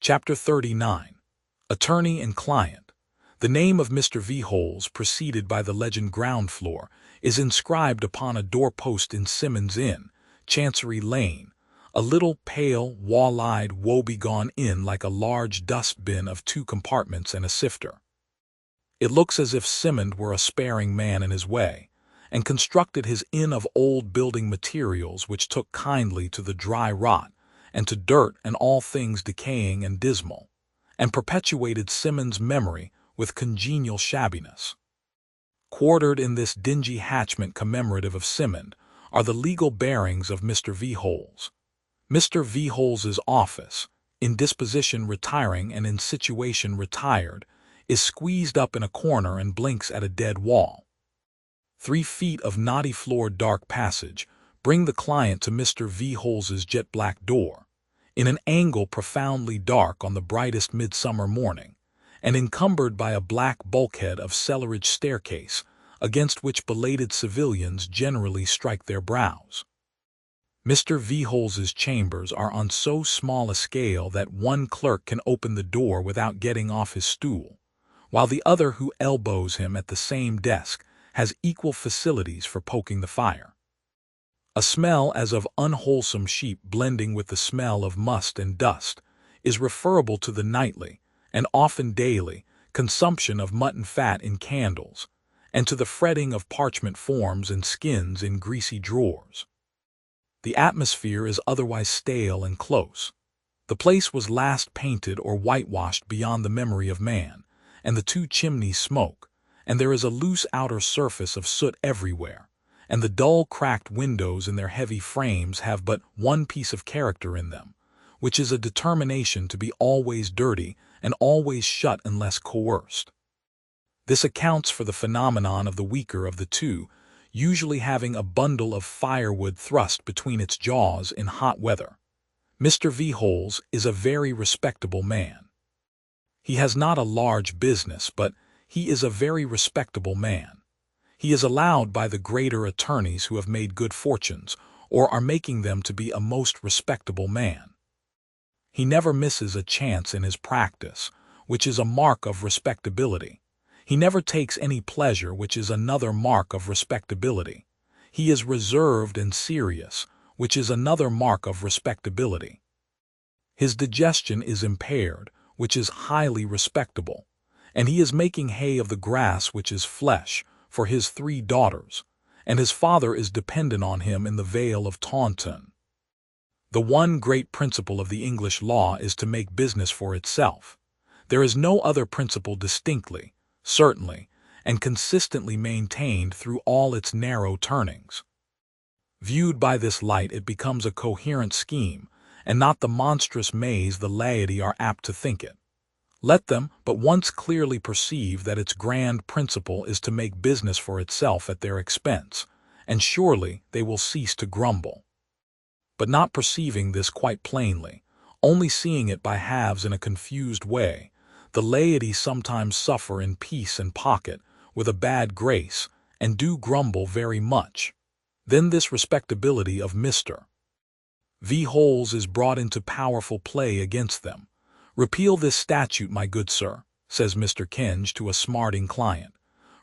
Chapter 39. Attorney and Client. The name of Mr. V. Holes, preceded by the legend ground floor, is inscribed upon a doorpost in Simmons Inn, Chancery Lane, a little pale, wall-eyed, woebegone inn like a large dust-bin of 2 compartments and a sifter. It looks as if Simmons were a sparing man in his way, and constructed his inn of old building materials which took kindly to the dry rot, and to dirt and all things decaying and dismal, and perpetuated Simmons' memory with congenial shabbiness. Quartered in this dingy hatchment commemorative of Simmons are the legal bearings of Mr. V. Holes. Mr. V. Holes's office, in disposition retiring and in situation retired, is squeezed up in a corner and blinks at a dead wall. 3 feet of knotty-floored dark passage bring the client to Mr. V. Holes's jet-black door, in an angle profoundly dark on the brightest midsummer morning, and encumbered by a black bulkhead of cellarage staircase, against which belated civilians generally strike their brows. Mr. V. Holes's chambers are on so small a scale that one clerk can open the door without getting off his stool, while the other who elbows him at the same desk has equal facilities for poking the fire. A smell as of unwholesome sheep blending with the smell of must and dust is referable to the nightly, and often daily, consumption of mutton fat in candles, and to the fretting of parchment forms and skins in greasy drawers. The atmosphere is otherwise stale and close. The place was last painted or whitewashed beyond the memory of man, and the 2 chimneys smoke, and there is a loose outer surface of soot everywhere, and the dull cracked windows in their heavy frames have but one piece of character in them, which is a determination to be always dirty and always shut unless coerced. This accounts for the phenomenon of the weaker of the 2, usually having a bundle of firewood thrust between its jaws in hot weather. Mr. V. Holes is a very respectable man. He has not a large business, but he is a very respectable man. He is allowed by the greater attorneys who have made good fortunes, or are making them, to be a most respectable man. He never misses a chance in his practice, which is a mark of respectability. He never takes any pleasure, which is another mark of respectability. He is reserved and serious, which is another mark of respectability. His digestion is impaired, which is highly respectable, and he is making hay of the grass which is flesh, for his 3 daughters, and his father is dependent on him in the Vale of Taunton. The one great principle of the English law is to make business for itself. There is no other principle distinctly, certainly, and consistently maintained through all its narrow turnings. Viewed by this light, it becomes a coherent scheme, and not the monstrous maze the laity are apt to think it. Let them but once clearly perceive that its grand principle is to make business for itself at their expense, and surely they will cease to grumble. But not perceiving this quite plainly, only seeing it by halves in a confused way, the laity sometimes suffer in peace and pocket, with a bad grace, and do grumble very much. Then this respectability of Mr. V. Holes is brought into powerful play against them. "Repeal this statute, my good sir," says Mr. Kinge to a smarting client.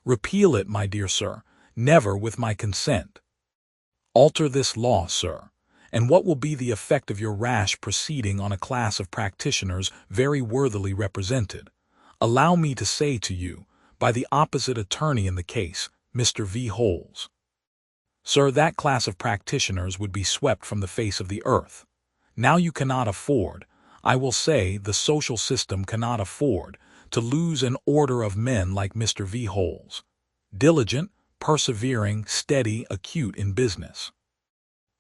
"Repeal it, my dear sir, never with my consent. Alter this law, sir, and what will be the effect of your rash proceeding on a class of practitioners very worthily represented? Allow me to say to you, by the opposite attorney in the case, Mr. V. Holes. Sir, that class of practitioners would be swept from the face of the earth. Now you cannot afford, I will say the social system cannot afford, to lose an order of men like Mr. V. Holes, diligent, persevering, steady, acute in business.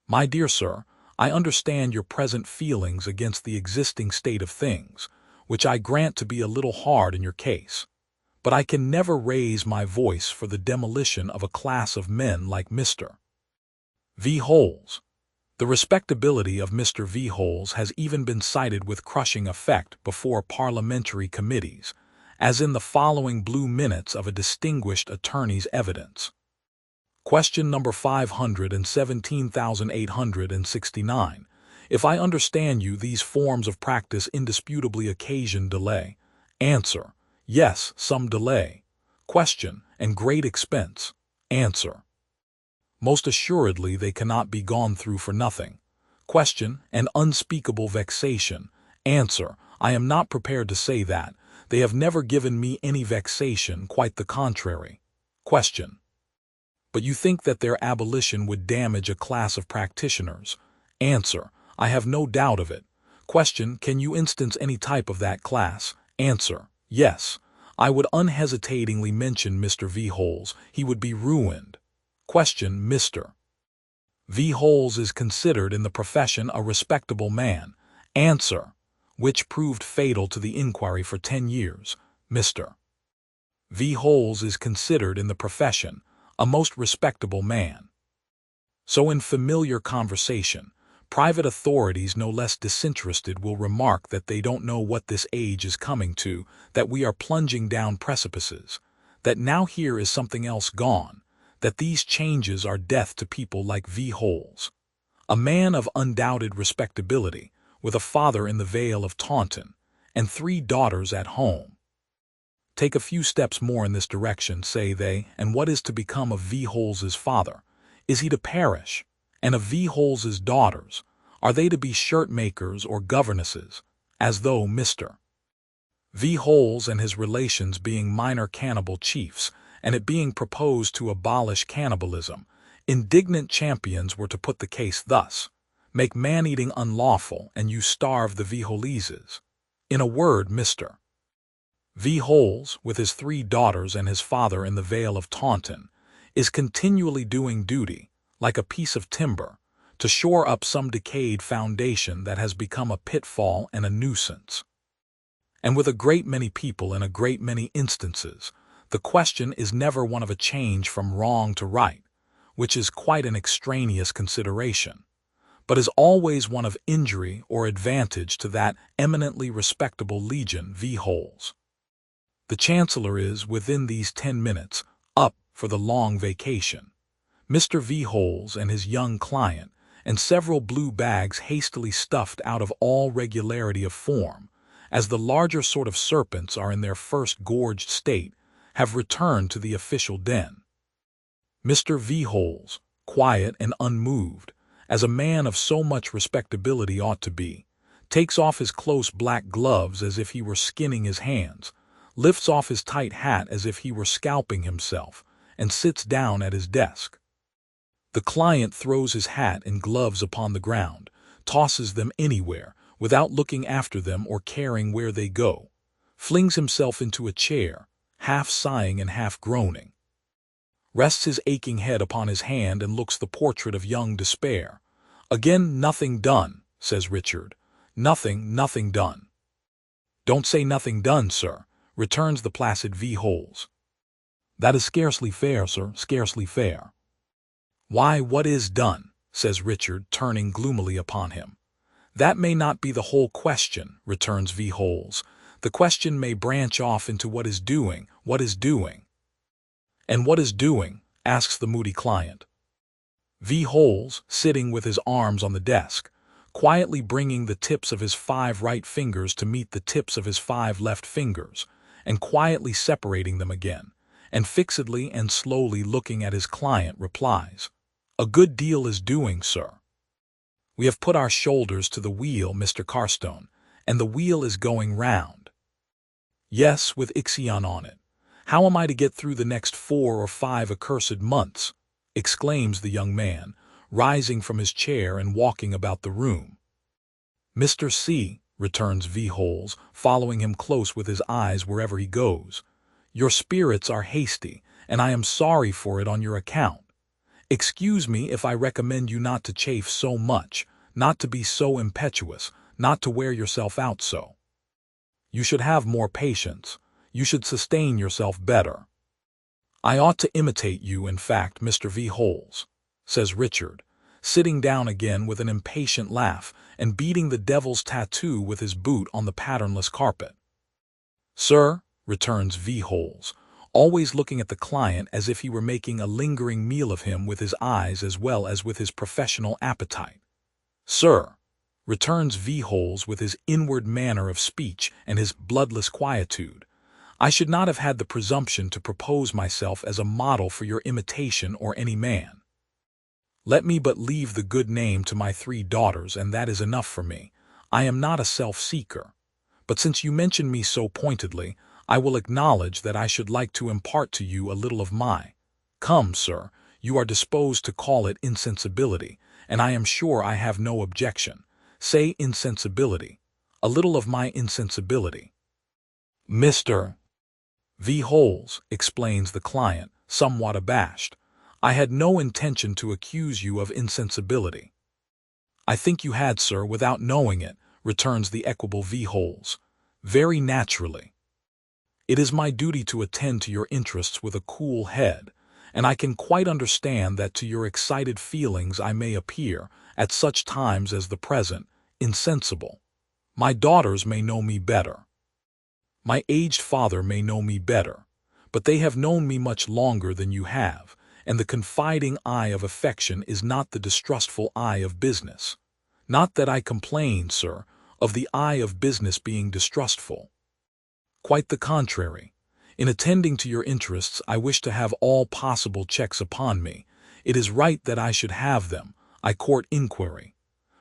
My dear sir, I understand your present feelings against the existing state of things, which I grant to be a little hard in your case, but I can never raise my voice for the demolition of a class of men like Mr. V. Holes. The respectability of Mr. V. Holes has even been cited with crushing effect before parliamentary committees, as in the following blue minutes of a distinguished attorney's evidence. Question number 517,869. If I understand you, these forms of practice indisputably occasion delay. Answer: yes, some delay. Question: and great expense. Answer: most assuredly they cannot be gone through for nothing. Question: and unspeakable vexation. Answer: I am not prepared to say that. They have never given me any vexation, quite the contrary. Question: but you think that their abolition would damage a class of practitioners? Answer: I have no doubt of it. Question: can you instance any type of that class? Answer: yes. I would unhesitatingly mention Mr. V. Holes. He would be ruined. Question: Mr. V. Holes is considered in the profession a respectable man. Answer: which proved fatal to the inquiry for 10 years. Mr. V. Holes is considered in the profession a most respectable man. So in familiar conversation, private authorities no less disinterested will remark that they don't know what this age is coming to, that we are plunging down precipices, that now here is something else gone, that these changes are death to people like V. Holes, a man of undoubted respectability, with a father in the Vale of Taunton, and 3 daughters at home. Take a few steps more in this direction, say they, and what is to become of V. Holes's father? Is he to perish? And of V. Holes's daughters, are they to be shirt-makers or governesses, as though Mr. V. Holes and his relations being minor cannibal chiefs, and it being proposed to abolish cannibalism, indignant champions were to put the case thus: make man-eating unlawful, and you starve the V. Holeses. In a word, Mr. V. Holes, with his 3 daughters and his father in the Vale of Taunton, is continually doing duty, like a piece of timber, to shore up some decayed foundation that has become a pitfall and a nuisance. And with a great many people in a great many instances, the question is never one of a change from wrong to right, which is quite an extraneous consideration, but is always one of injury or advantage to that eminently respectable legion V. Holes. The Chancellor is, within these 10 minutes, up for the long vacation. Mr. V. Holes and his young client, and several blue bags hastily stuffed out of all regularity of form, as the larger sort of serpents are in their first gorged state, have returned to the official den. Mr. V. Holes, quiet and unmoved, as a man of so much respectability ought to be, takes off his close black gloves as if he were skinning his hands, lifts off his tight hat as if he were scalping himself, and sits down at his desk. The client throws his hat and gloves upon the ground, tosses them anywhere, without looking after them or caring where they go, flings himself into a chair, half sighing and half groaning, rests his aching head upon his hand and looks the portrait of young despair. Again, nothing done, says Richard. Nothing done. Don't say nothing done, sir, returns the placid V. Holes. That is scarcely fair, sir, scarcely fair. Why, what is done? Says Richard, turning gloomily upon him. That may not be the whole question, returns V. Holes. The question may branch off into what is doing. And what is doing? Asks the moody client. V. Holes, sitting with his arms on the desk, quietly bringing the tips of his 5 right fingers to meet the tips of his 5 left fingers, and quietly separating them again, and fixedly and slowly looking at his client, replies, "A good deal is doing, sir. We have put our shoulders to the wheel, Mr. Carstone, and the wheel is going round." "Yes, with Ixion on it. How am I to get through the next 4 or 5 accursed months?" exclaims the young man, rising from his chair and walking about the room. "Mr. C," returns V. Holes, following him close with his eyes wherever he goes, "your spirits are hasty, and I am sorry for it on your account. Excuse me if I recommend you not to chafe so much, not to be so impetuous, not to wear yourself out so. You should have more patience. You should sustain yourself better. I ought to imitate you, in fact, Mr. V. Holes," says Richard, sitting down again with an impatient laugh and beating the devil's tattoo with his boot on the patternless carpet. "Sir," returns V. Holes, always looking at the client as if he were making a lingering meal of him with his eyes as well as with his professional appetite. "Sir," returns V. Holes with his inward manner of speech and his bloodless quietude. I should not have had the presumption to propose myself as a model for your imitation or any man. Let me but leave the good name to my 3 daughters, and that is enough for me. I am not a self-seeker. But since you mention me so pointedly, I will acknowledge that I should like to impart to you a little of my— Come, sir, you are disposed to call it insensibility, and I am sure I have no objection. Say insensibility. A little of my insensibility. Mr. V. Holes, explains the client, somewhat abashed. I had no intention to accuse you of insensibility. I think you had, sir, without knowing it, returns the equable V. Holes. Very naturally. It is my duty to attend to your interests with a cool head, and I can quite understand that to your excited feelings I may appear, at such times as the present, insensible. My daughters may know me better. My aged father may know me better, but they have known me much longer than you have, and the confiding eye of affection is not the distrustful eye of business. Not that I complain, sir, of the eye of business being distrustful. Quite the contrary. In attending to your interests, I wish to have all possible checks upon me. It is right that I should have them. I court inquiry.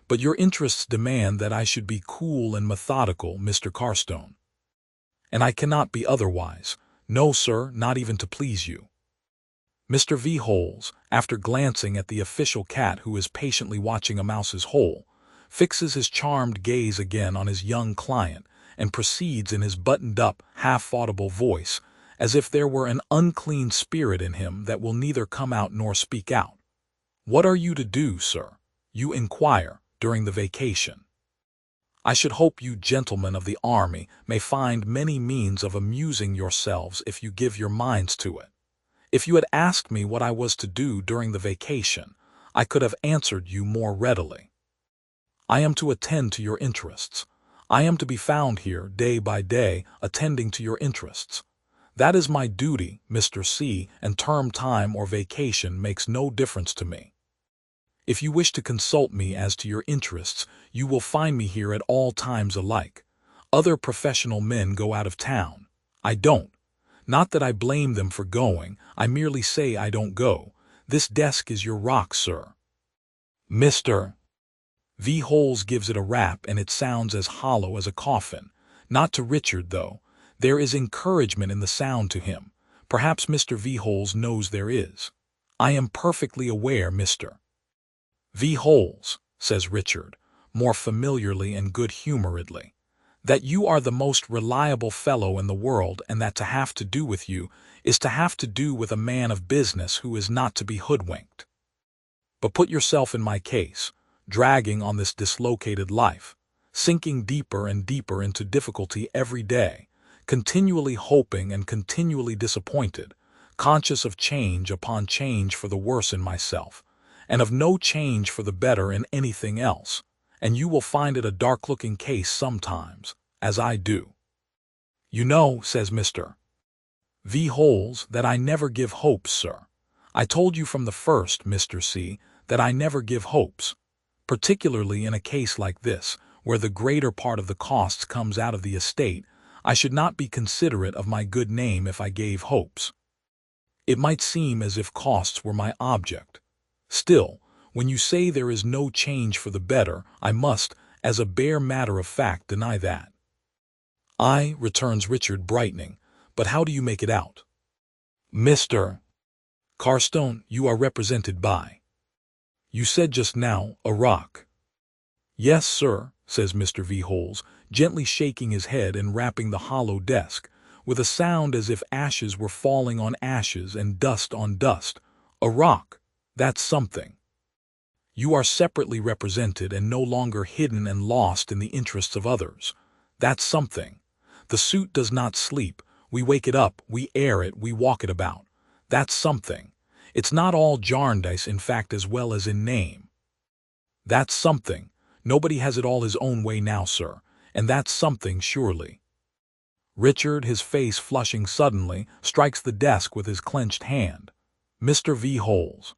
But your interests demand that I should be cool and methodical, Mr. Carstone. And I cannot be otherwise. No, sir, not even to please you. Mr. V. Holes, after glancing at the official cat who is patiently watching a mouse's hole, fixes his charmed gaze again on his young client and proceeds in his buttoned-up, half-audible voice, as if there were an unclean spirit in him that will neither come out nor speak out. What are you to do, sir? You inquire, during the vacation. I should hope you gentlemen of the army may find many means of amusing yourselves if you give your minds to it. If you had asked me what I was to do during the vacation, I could have answered you more readily. I am to attend to your interests. I am to be found here day by day attending to your interests. That is my duty, Mr. C., and term time or vacation makes no difference to me. If you wish to consult me as to your interests, you will find me here at all times alike. Other professional men go out of town. I don't. Not that I blame them for going, I merely say I don't go. This desk is your rock, sir. Mr. V. Holes gives it a rap, and it sounds as hollow as a coffin. Not to Richard, though. There is encouragement in the sound to him. Perhaps Mr. V. Holes knows there is. I am perfectly aware, Mr. V. Holes, says Richard, more familiarly and good-humoredly, that you are the most reliable fellow in the world, and that to have to do with you is to have to do with a man of business who is not to be hoodwinked. But put yourself in my case, dragging on this dislocated life, sinking deeper and deeper into difficulty every day, continually hoping and continually disappointed, conscious of change upon change for the worse in myself, and of no change for the better in anything else, and you will find it a dark-looking case sometimes, as I do. You know, says Mr. V. Holes, that I never give hopes, sir. I told you from the first, Mr. C., that I never give hopes, particularly in a case like this, where the greater part of the costs comes out of the estate. I should not be considerate of my good name if I gave hopes. It might seem as if costs were my object. Still, when you say there is no change for the better, I must, as a bare matter of fact, deny that. Aye, returns Richard, brightening, but how do you make it out? Mr. Carstone, you are represented by— You said just now, a rock. Yes, sir, says Mr. V. Holes, gently shaking his head and rapping the hollow desk, with a sound as if ashes were falling on ashes and dust on dust. A rock. That's something. You are separately represented and no longer hidden and lost in the interests of others. That's something. The suit does not sleep. We wake it up, we air it, we walk it about. That's something. It's not all Jarndyce in fact as well as in name. That's something. Nobody has it all his own way now, sir, and that's something surely. Richard, his face flushing suddenly, strikes the desk with his clenched hand. Mr. V. Holes.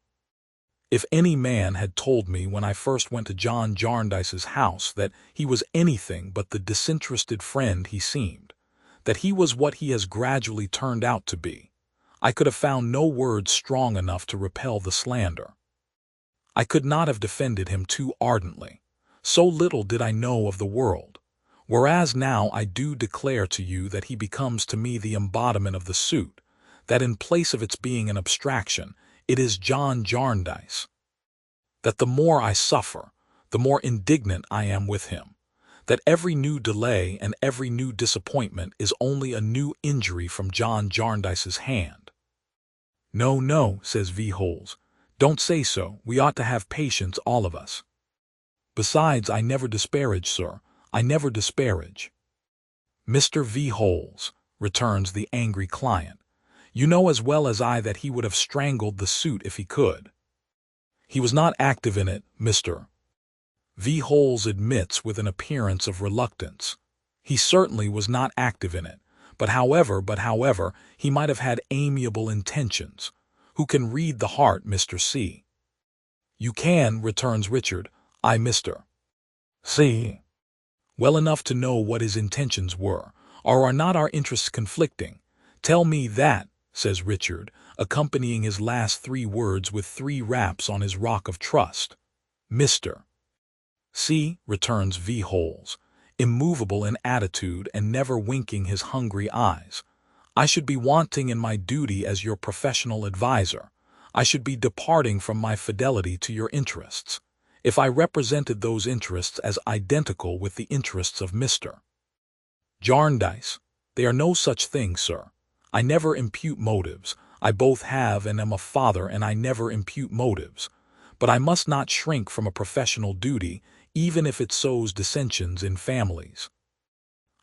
If any man had told me when I first went to John Jarndyce's house that he was anything but the disinterested friend he seemed, that he was what he has gradually turned out to be, I could have found no words strong enough to repel the slander. I could not have defended him too ardently. So little did I know of the world. Whereas now I do declare to you that he becomes to me the embodiment of the suit, that in place of its being an abstraction, it is John Jarndyce. That the more I suffer, the more indignant I am with him. That every new delay and every new disappointment is only a new injury from John Jarndyce's hand. No, no, says V. Holes. Don't say so. We ought to have patience, all of us. Besides, I never disparage, sir. I never disparage. Mr. V. Holes, returns the angry client, you know as well as I that he would have strangled the suit if he could. He was not active in it, Mr. V. Holes admits with an appearance of reluctance. He certainly was not active in it, but however, he might have had amiable intentions. Who can read the heart, Mr. C? You can, returns Richard. I, Mr. C. Well enough to know what his intentions were, or are not our interests conflicting? Tell me that, says Richard, accompanying his last three words with three raps on his rock of trust. Mr. C, returns V. Holes, immovable in attitude and never winking his hungry eyes. I should be wanting in my duty as your professional adviser. I should be departing from my fidelity to your interests, if I represented those interests as identical with the interests of Mr. Jarndyce. They are no such thing, sir. I never impute motives. I both have and am a father, and I never impute motives. But I must not shrink from a professional duty, even if it sows dissensions in families.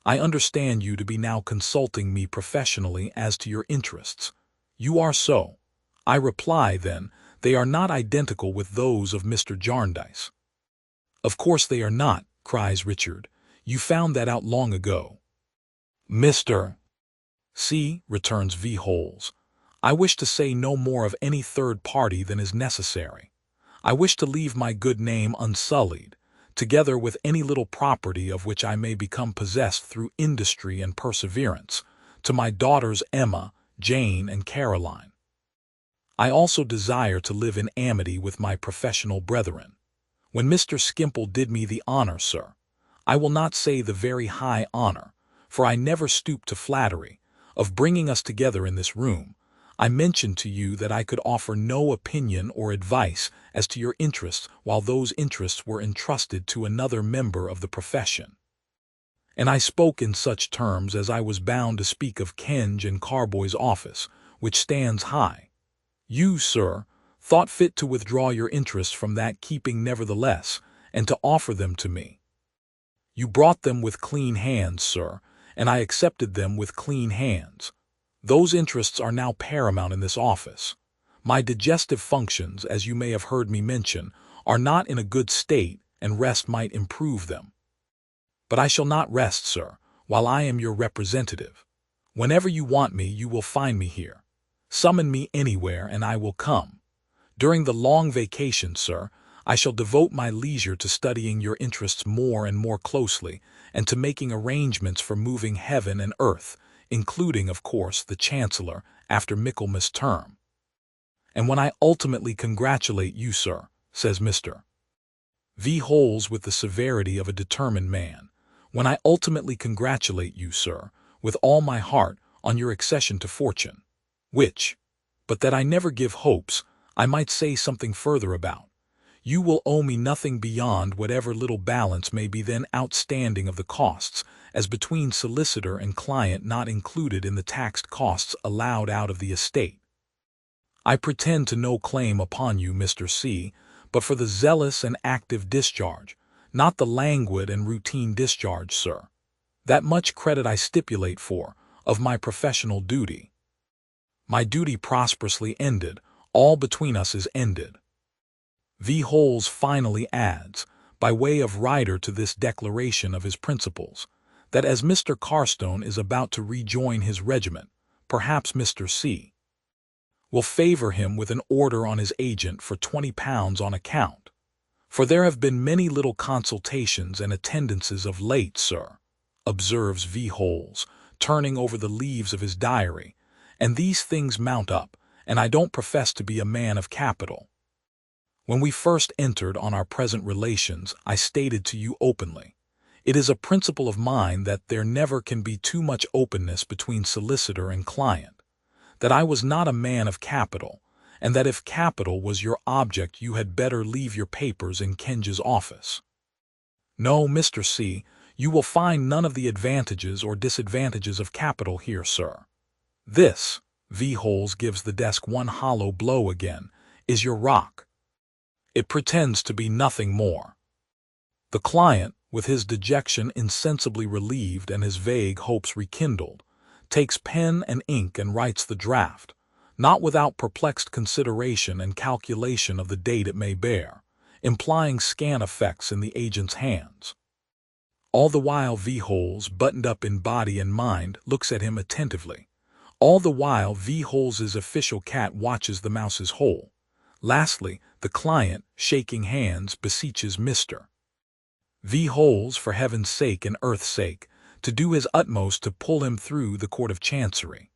I understand you to be now consulting me professionally as to your interests. You are so. I reply, then, they are not identical with those of Mr. Jarndyce. Of course they are not, cries Richard. You found that out long ago. Mr. C, returns V. Holes, I wish to say no more of any third party than is necessary. I wish to leave my good name unsullied, together with any little property of which I may become possessed through industry and perseverance, to my daughters Emma, Jane, and Caroline. I also desire to live in amity with my professional brethren. When Mr. Skimpole did me the honor, sir, I will not say the very high honor, for I never stoop to flattery, of bringing us together in this room, I mentioned to you that I could offer no opinion or advice as to your interests while those interests were entrusted to another member of the profession. And I spoke in such terms as I was bound to speak of Kenge and Carboy's office, which stands high. You, sir, thought fit to withdraw your interests from that keeping nevertheless, and to offer them to me. You brought them with clean hands, sir, and I accepted them with clean hands. Those interests are now paramount in this office. My digestive functions, as you may have heard me mention, are not in a good state, and rest might improve them. But I shall not rest, sir, while I am your representative. Whenever you want me, you will find me here. Summon me anywhere, and I will come. During the long vacation, sir, I shall devote my leisure to studying your interests more and more closely, and to making arrangements for moving heaven and earth, including, of course, the Chancellor, after Michaelmas term. And when I ultimately congratulate you, sir, says Mr. V. Holes with the severity of a determined man, when I ultimately congratulate you, sir, with all my heart, on your accession to fortune, which, but that I never give hopes, I might say something further about. You will owe me nothing beyond whatever little balance may be then outstanding of the costs, as between solicitor and client not included in the taxed costs allowed out of the estate. I pretend to no claim upon you, Mr. C., but for the zealous and active discharge, not the languid and routine discharge, sir. That much credit I stipulate for, of my professional duty. My duty prosperously ended, all between us is ended. V. Holes finally adds, by way of rider to this declaration of his principles, that as Mr. Carstone is about to rejoin his regiment, perhaps Mr. C. will favor him with an order on his agent for £20 on account. For there have been many little consultations and attendances of late, sir, observes V. Holes, turning over the leaves of his diary, and these things mount up, and I don't profess to be a man of capital. When we first entered on our present relations, I stated to you openly, it is a principle of mine that there never can be too much openness between solicitor and client, that I was not a man of capital, and that if capital was your object you had better leave your papers in Kenge's office. No, Mr. C., you will find none of the advantages or disadvantages of capital here, sir. This, V. Holes gives the desk one hollow blow again, is your rock. It pretends to be nothing more. The client, with his dejection insensibly relieved and his vague hopes rekindled, takes pen and ink and writes the draft, not without perplexed consideration and calculation of the date it may bear, implying scant effects in the agent's hands. All the while V. Holes, buttoned up in body and mind, looks at him attentively. All the while V. Holes's official cat watches the mouse's hole. Lastly, the client, shaking hands, beseeches Mr. V. Holes, for heaven's sake and earth's sake, to do his utmost to pull him through the Court of Chancery.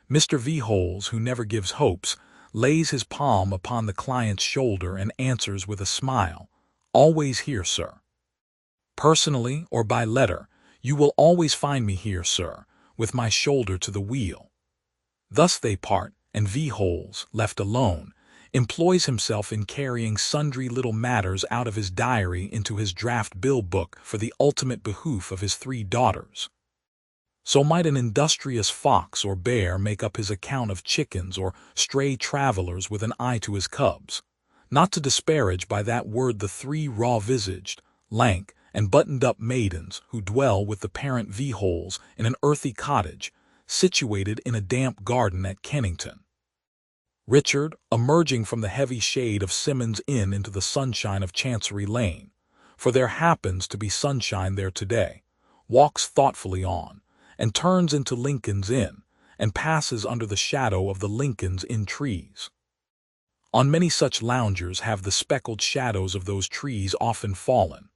Mr. V. Holes, who never gives hopes, lays his palm upon the client's shoulder and answers with a smile, "Always here, sir. Personally or by letter, you will always find me here, sir, with my shoulder to the wheel." Thus they part, and V. Holes, left alone, employs himself in carrying sundry little matters out of his diary into his draft bill book for the ultimate behoof of his 3 daughters. So might an industrious fox or bear make up his account of chickens or stray travelers with an eye to his cubs, not to disparage by that word the 3 raw-visaged, lank, and buttoned-up maidens who dwell with the parent V. Holes in an earthy cottage situated in a damp garden at Kennington. Richard, emerging from the heavy shade of Symonds Inn into the sunshine of Chancery Lane, for there happens to be sunshine there today, walks thoughtfully on, and turns into Lincoln's Inn, and passes under the shadow of the Lincoln's Inn trees. On many such loungers have the speckled shadows of those trees often fallen.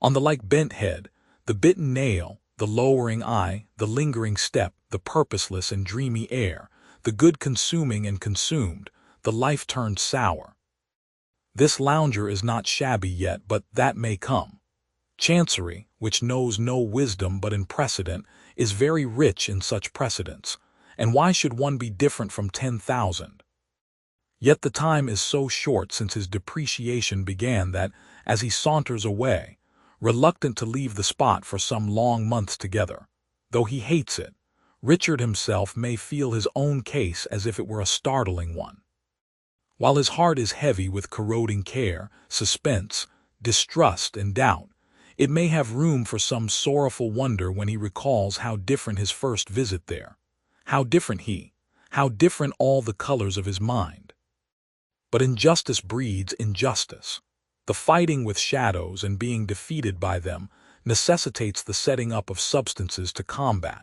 On the like bent head, the bitten nail, the lowering eye, the lingering step, the purposeless and dreamy air, the good consuming and consumed, the life turned sour. This lounger is not shabby yet, but that may come. Chancery, which knows no wisdom but in precedent, is very rich in such precedents, and why should one be different from 10,000? Yet the time is so short since his depreciation began that, as he saunters away, reluctant to leave the spot for some long months together, though he hates it, Richard himself may feel his own case as if it were a startling one. While his heart is heavy with corroding care, suspense, distrust, and doubt, it may have room for some sorrowful wonder when he recalls how different his first visit there, how different he, how different all the colors of his mind. But injustice breeds injustice. The fighting with shadows and being defeated by them necessitates the setting up of substances to combat.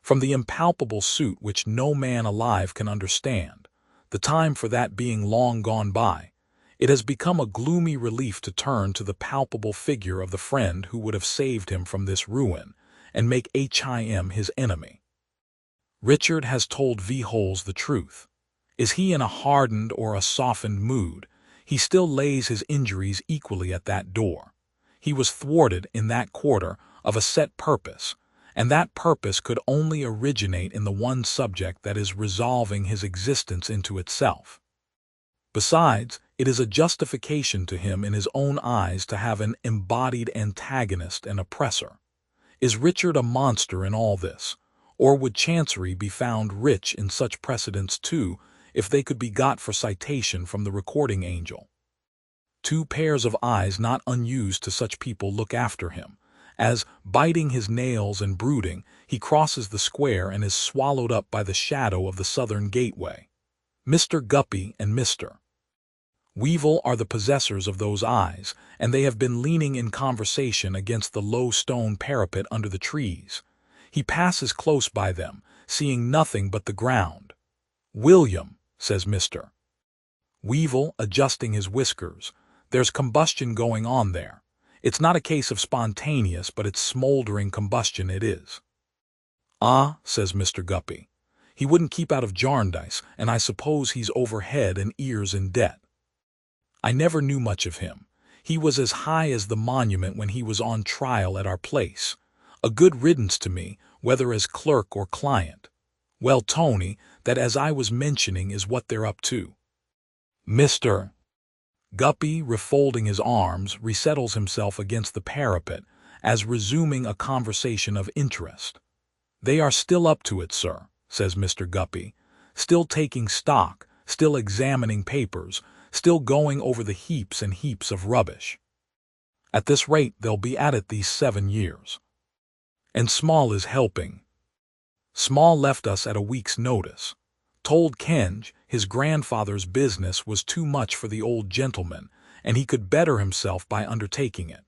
From the impalpable suit which no man alive can understand, the time for that being long gone by, it has become a gloomy relief to turn to the palpable figure of the friend who would have saved him from this ruin, and make him his enemy. Richard has told V. Holes the truth. Is he in a hardened or a softened mood, he still lays his injuries equally at that door. He was thwarted in that quarter of a set purpose, and that purpose could only originate in the one subject that is resolving his existence into itself. Besides, it is a justification to him in his own eyes to have an embodied antagonist and oppressor. Is Richard a monster in all this, or would Chancery be found rich in such precedents too, if they could be got for citation from the recording angel? 2 pairs of eyes not unused to such people look after him, as, biting his nails and brooding, he crosses the square and is swallowed up by the shadow of the southern gateway. Mr. Guppy and Mr. Weevil are the possessors of those eyes, and they have been leaning in conversation against the low stone parapet under the trees. He passes close by them, seeing nothing but the ground. "William," says Mr. Weevil, adjusting his whiskers. There's combustion going on there. It's not a case of spontaneous, but it's smoldering combustion it is. Ah, says Mr. Guppy. He wouldn't keep out of Jarndyce, and I suppose he's over head and ears in debt. I never knew much of him. He was as high as the monument when he was on trial at our place. A good riddance to me, whether as clerk or client. Well, Tony, that as I was mentioning is what they're up to. Mr. Guppy, refolding his arms, resettles himself against the parapet, as resuming a conversation of interest. They are still up to it, sir, says Mr. Guppy, still taking stock, still examining papers, still going over the heaps and heaps of rubbish. At this rate they'll be at it these 7 years. And Small is helping. Small left us at a week's notice. Told Kenge his grandfather's business was too much for the old gentleman, and he could better himself by undertaking it.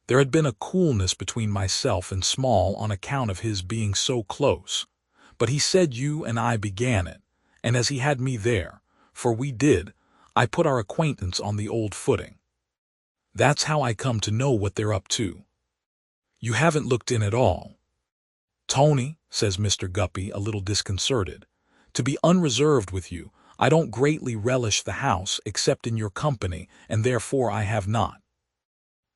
There had been a coolness between myself and Small on account of his being so close, but he said you and I began it, and as he had me there, for we did, I put our acquaintance on the old footing. That's how I come to know what they're up to. You haven't looked in at all. Tony, says Mr. Guppy, a little disconcerted, to be unreserved with you, I don't greatly relish the house except in your company, and therefore I have not.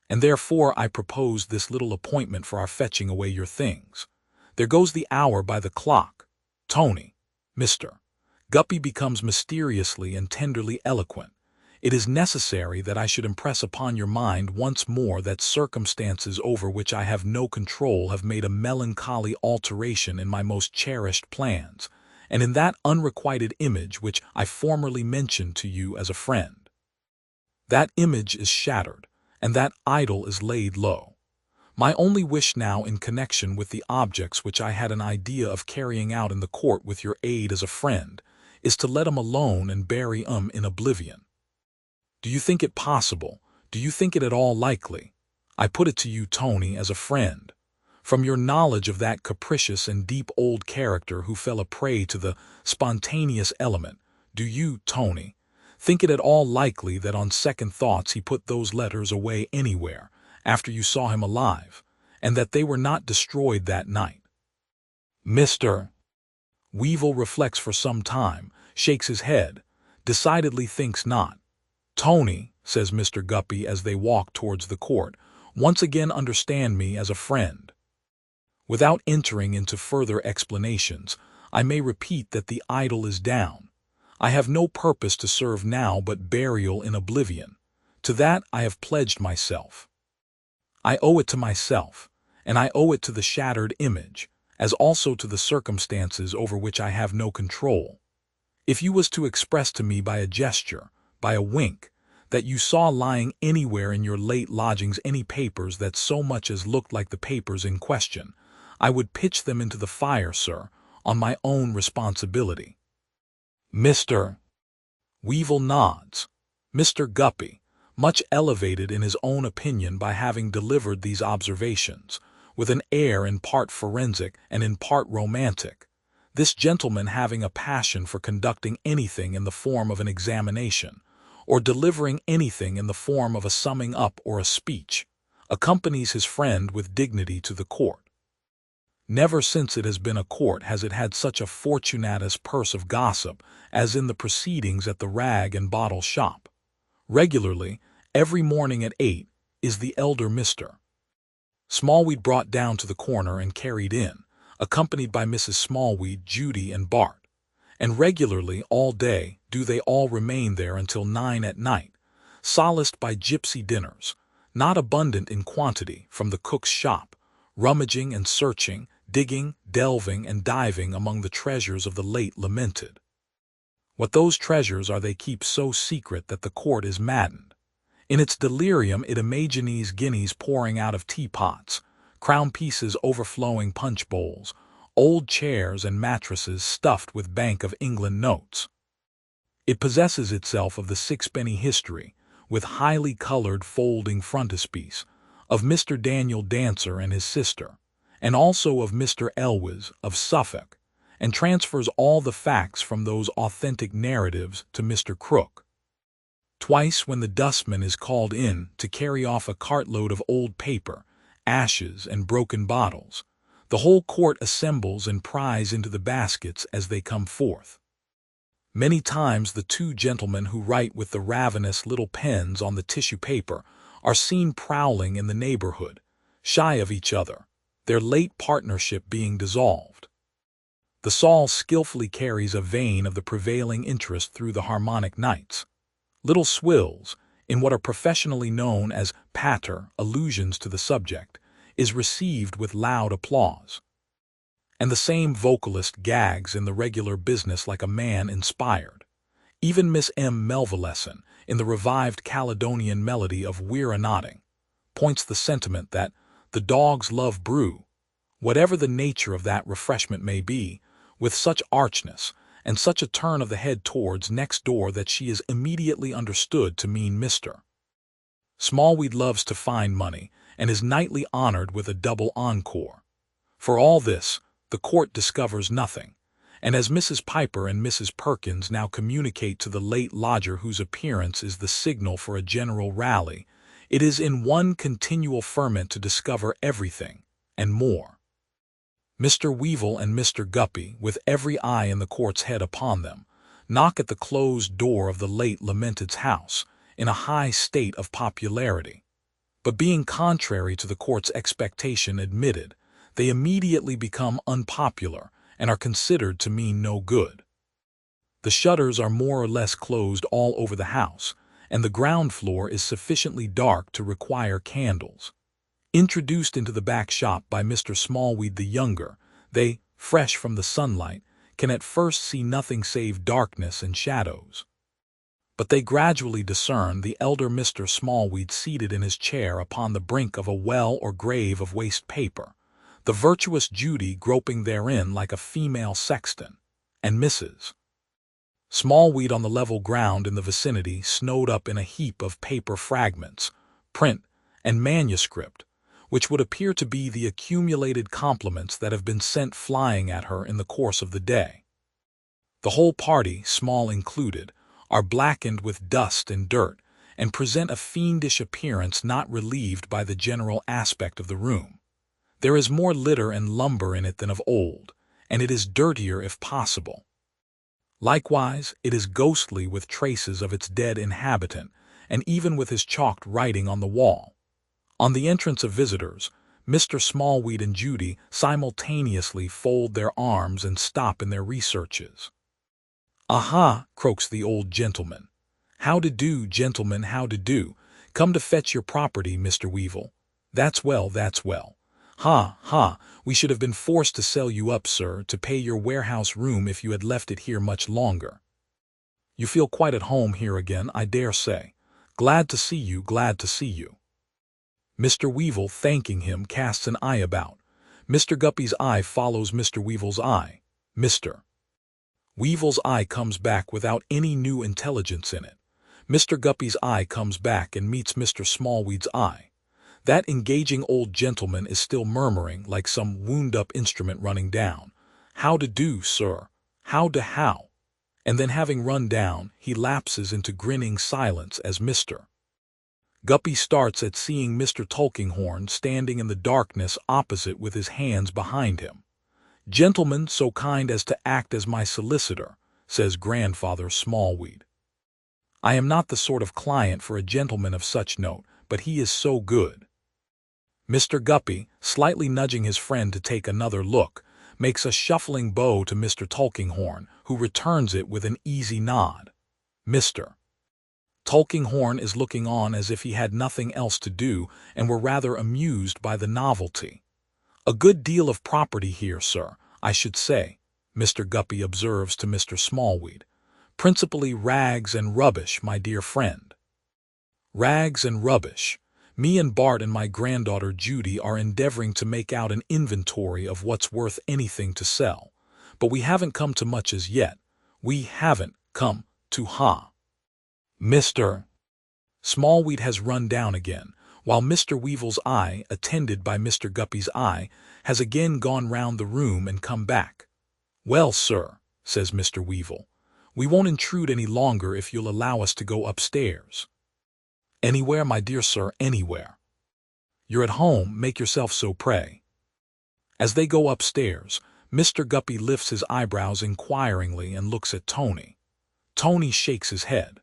And therefore I propose this little appointment for our fetching away your things. There goes the hour by the clock. Tony, Mr. Guppy becomes mysteriously and tenderly eloquent. It is necessary that I should impress upon your mind once more that circumstances over which I have no control have made a melancholy alteration in my most cherished plans, and in that unrequited image which I formerly mentioned to you as a friend. That image is shattered, and that idol is laid low. My only wish now in connection with the objects which I had an idea of carrying out in the court with your aid as a friend is to let 'em alone and bury 'em in oblivion. Do you think it possible? Do you think it at all likely? I put it to you, Tony, as a friend. From your knowledge of that capricious and deep old character who fell a prey to the spontaneous element, do you, Tony, think it at all likely that on second thoughts he put those letters away anywhere after you saw him alive, and that they were not destroyed that night? Mr. Weevil reflects for some time, shakes his head, decidedly thinks not. Tony, says Mr. Guppy as they walk towards the court, once again understand me as a friend. Without entering into further explanations, I may repeat that the idol is down. I have no purpose to serve now but burial in oblivion. To that I have pledged myself. I owe it to myself, and I owe it to the shattered image, as also to the circumstances over which I have no control. If you was to express to me by a gesture, by a wink, that you saw lying anywhere in your late lodgings any papers that so much as looked like the papers in question, I would pitch them into the fire, sir, on my own responsibility. Mr. Weevil nods. Mr. Guppy, much elevated in his own opinion by having delivered these observations, with an air in part forensic and in part romantic, this gentleman having a passion for conducting anything in the form of an examination, or delivering anything in the form of a summing up or a speech, accompanies his friend with dignity to the court. Never since it has been a court has it had such a fortunatus purse of gossip as in the proceedings at the rag and bottle shop. Regularly, every morning at 8, is the elder Mr. Smallweed brought down to the corner and carried in, accompanied by Mrs. Smallweed, Judy, and Bart. And regularly all day do they all remain there until 9 at night, solaced by gypsy dinners, not abundant in quantity, from the cook's shop, rummaging and searching, digging, delving, and diving among the treasures of the late lamented. What those treasures are they keep so secret that the court is maddened. In its delirium it imagines guineas pouring out of teapots, crown pieces overflowing punch bowls, old chairs and mattresses stuffed with Bank of England notes. It possesses itself of the sixpenny history, with highly colored folding frontispiece, of Mr. Daniel Dancer and his sister, and also of Mr. Elwes of Suffolk, and transfers all the facts from those authentic narratives to Mr. Crook. Twice, when the dustman is called in to carry off a cartload of old paper, ashes, and broken bottles, the whole court assembles and pries into the baskets as they come forth. Many times the two gentlemen who write with the ravenous little pens on the tissue paper are seen prowling in the neighborhood, shy of each other, their late partnership being dissolved. The saw skillfully carries a vein of the prevailing interest through the harmonic nights. Little swills, in what are professionally known as patter allusions to the subject, is received with loud applause. And the same vocalist gags in the regular business like a man inspired. Even Miss M. Melvilleson, in the revived Caledonian melody of We're a-Nodding, points the sentiment that the dogs love brew, whatever the nature of that refreshment may be, with such archness and such a turn of the head towards next door that she is immediately understood to mean Mr. Smallweed loves to find money and is nightly honored with a double encore. For all this, the court discovers nothing, and as Mrs. Piper and Mrs. Perkins now communicate to the late lodger whose appearance is the signal for a general rally, it is in one continual ferment to discover everything, and more. Mr. Weevil and Mr. Guppy, with every eye in the court's head upon them, knock at the closed door of the late lamented's house, in a high state of popularity. But being contrary to the court's expectation admitted, they immediately become unpopular and are considered to mean no good. The shutters are more or less closed all over the house, and the ground floor is sufficiently dark to require candles. Introduced into the back shop by Mr. Smallweed the younger, they, fresh from the sunlight, can at first see nothing save darkness and shadows. But they gradually discern the elder Mr. Smallweed seated in his chair upon the brink of a well or grave of waste paper, the virtuous Judy groping therein like a female sexton, and Mrs. Smallweed on the level ground in the vicinity, snowed up in a heap of paper fragments, print, and manuscript, which would appear to be the accumulated compliments that have been sent flying at her in the course of the day. The whole party, Small included, are blackened with dust and dirt, and present a fiendish appearance not relieved by the general aspect of the room. There is more litter and lumber in it than of old, and it is dirtier if possible. Likewise, it is ghostly with traces of its dead inhabitant, and even with his chalked writing on the wall. On the entrance of visitors, Mr. Smallweed and Judy simultaneously fold their arms and stop in their researches. "Aha!" croaks the old gentleman. "How-de-do, gentlemen, how-de-do? Come to fetch your property, Mr. Weevil. That's well, that's well. Ha, ha, we should have been forced to sell you up, sir, to pay your warehouse room if you had left it here much longer. You feel quite at home here again, I dare say. Glad to see you, glad to see you." Mr. Weevil, thanking him, casts an eye about. Mr. Guppy's eye follows Mr. Weevil's eye. Mr. Weevil's eye comes back without any new intelligence in it. Mr. Guppy's eye comes back and meets Mr. Smallweed's eye. That engaging old gentleman is still murmuring like some wound-up instrument running down, "How-de-do, sir? How-de-how?" And then, having run down, he lapses into grinning silence as Mr. Guppy starts at seeing Mr. Tulkinghorn standing in the darkness opposite with his hands behind him. "Gentleman so kind as to act as my solicitor," says Grandfather Smallweed. "I am not the sort of client for a gentleman of such note, but he is so good." Mr. Guppy, slightly nudging his friend to take another look, makes a shuffling bow to Mr. Tulkinghorn, who returns it with an easy nod. Mr. Tulkinghorn is looking on as if he had nothing else to do and were rather amused by the novelty. "A good deal of property here, sir, I should say," Mr. Guppy observes to Mr. Smallweed. "Principally rags and rubbish, my dear friend." "Rags and rubbish." Me and Bart and my granddaughter Judy are endeavoring to make out an inventory of what's worth anything to sell, but we haven't come to much as yet. We haven't come to Mr. Smallweed has run down again, while Mr. Weevil's eye, attended by Mr. Guppy's eye, has again gone round the room and come back. "Well, sir," says Mr. Weevil, "we won't intrude any longer if you'll allow us to go upstairs." "Anywhere, my dear sir, anywhere. You're at home, make yourself so, pray." As they go upstairs, Mr. Guppy lifts his eyebrows inquiringly and looks at Tony. Tony shakes his head.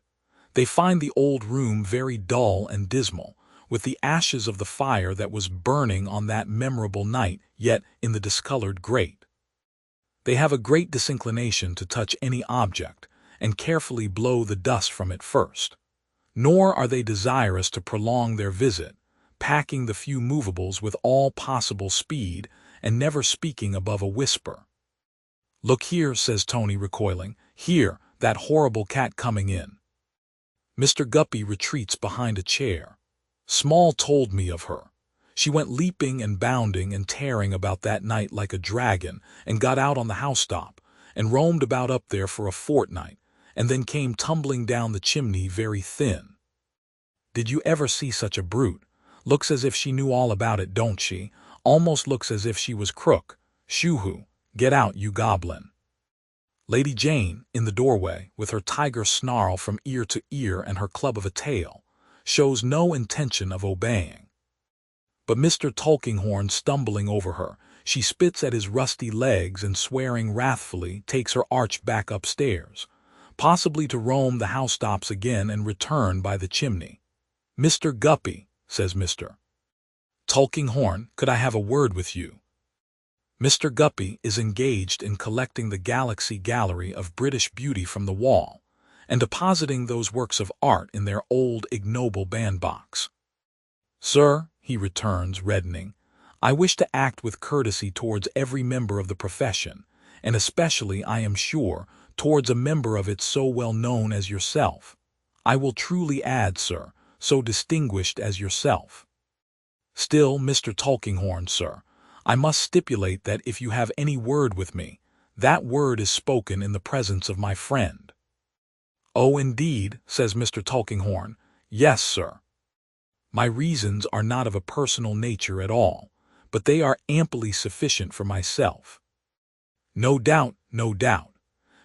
They find the old room very dull and dismal, with the ashes of the fire that was burning on that memorable night yet in the discolored grate. They have a great disinclination to touch any object, and carefully blow the dust from it first. Nor are they desirous to prolong their visit, packing the few movables with all possible speed and never speaking above a whisper. "Look here," says Tony, recoiling. "Here, that horrible cat coming in." Mr. Guppy retreats behind a chair. "Small told me of her. She went leaping and bounding and tearing about that night like a dragon, and got out on the housetop, and roamed about up there for a fortnight, and then came tumbling down the chimney very thin. Did you ever see such a brute? Looks as if she knew all about it, don't she? Almost looks as if she was crook. Shoo-hoo, get out, you goblin." Lady Jane, in the doorway, with her tiger snarl from ear to ear and her club of a tail, shows no intention of obeying. But Mr. Tulkinghorn stumbling over her, she spits at his rusty legs and, swearing wrathfully, takes her arch back upstairs, possibly to roam the housetops again and return by the chimney. "Mr. Guppy," says Mr. Tulkinghorn, "could I have a word with you?" Mr. Guppy is engaged in collecting the Galaxy Gallery of British beauty from the wall, and depositing those works of art in their old ignoble bandbox. "Sir," he returns, reddening, "I wish to act with courtesy towards every member of the profession, and especially, I am sure, towards a member of it so well known as yourself. I will truly add, sir, so distinguished as yourself. Still, Mr. Tulkinghorn, sir, I must stipulate that if you have any word with me, that word is spoken in the presence of my friend." "Oh, indeed," says Mr. Tulkinghorn. "Yes, sir. My reasons are not of a personal nature at all, but they are amply sufficient for myself." "No doubt, no doubt."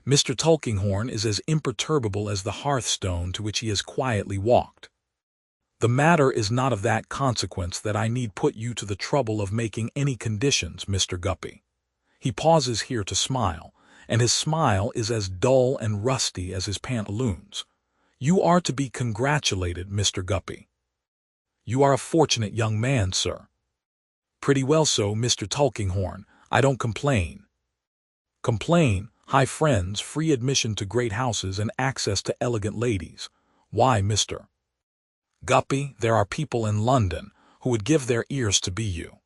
Mr. Tulkinghorn is as imperturbable as the hearthstone to which he has quietly walked. "The matter is not of that consequence that I need put you to the trouble of making any conditions, Mr. Guppy." He pauses here to smile, and his smile is as dull and rusty as his pantaloons. "You are to be congratulated, Mr. Guppy. You are a fortunate young man, sir." "Pretty well so, Mr. Tulkinghorn. I don't complain." "Complain? High friends, free admission to great houses, and access to elegant ladies. Why, Mr. Guppy, there are people in London who would give their ears to be you."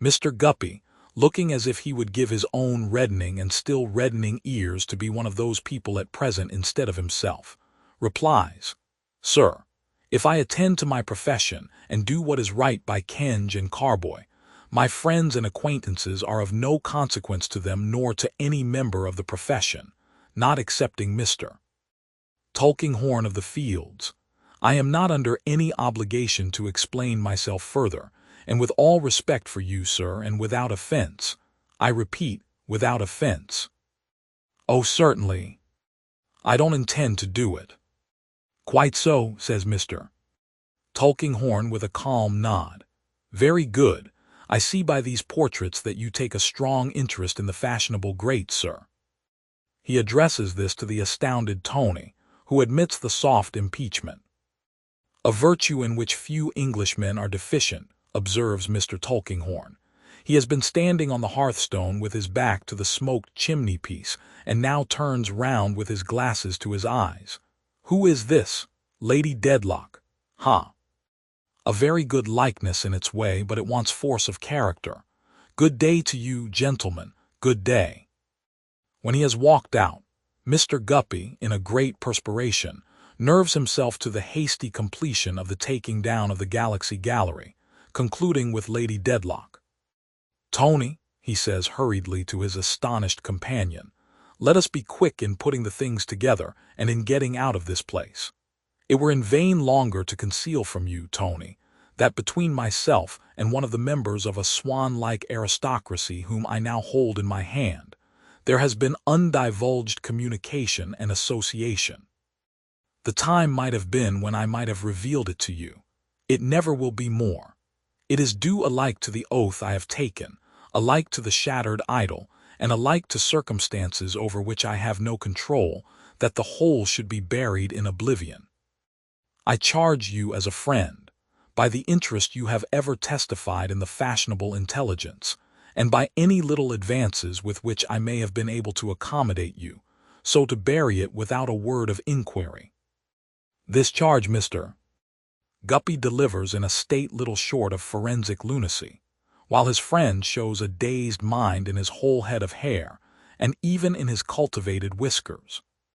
Mr. Guppy, looking as if he would give his own reddening and still reddening ears to be one of those people at present instead of himself, replies, "Sir, if I attend to my profession and do what is right by Kenge and Carboy, my friends and acquaintances are of no consequence to them nor to any member of the profession, not excepting Mr. Tulkinghorn of the Fields. I am not under any obligation to explain myself further, and with all respect for you, sir, and without offense, I repeat, without offense." "Oh, certainly. I don't intend to do it." "Quite so," says Mr. Tulkinghorn with a calm nod. "Very good. I see by these portraits that you take a strong interest in the fashionable great, sir." He addresses this to the astounded Tony, who admits the soft impeachment. "A virtue in which few Englishmen are deficient," observes Mr. Tulkinghorn. He has been standing on the hearthstone with his back to the smoked chimney-piece, and now turns round with his glasses to his eyes. "Who is this? Lady Dedlock? Ha! A very good likeness in its way, but it wants force of character. Good day to you, gentlemen, good day." When he has walked out, Mr. Guppy, in a great perspiration, nerves himself to the hasty completion of the taking down of the Galaxy Gallery, concluding with Lady Dedlock. "Tony," he says hurriedly to his astonished companion, "let us be quick in putting the things together and in getting out of this place. It were in vain longer to conceal from you, Tony, that between myself and one of the members of a swan-like aristocracy whom I now hold in my hand, There has been undivulged communication and association. The time might have been when I might have revealed it to you. It never will be more. It is due alike to the oath I have taken, alike to the shattered idol, and alike to circumstances over which I have no control, that the whole should be buried in oblivion. I charge you as a friend, by the interest you have ever testified in the fashionable intelligence, and by any little advances with which I may have been able to accommodate you, so to bury it without a word of inquiry. This charge Mr. Guppy delivers in a state little short of forensic lunacy, while his friend shows a dazed mind in his whole head of hair, and even in his cultivated whiskers.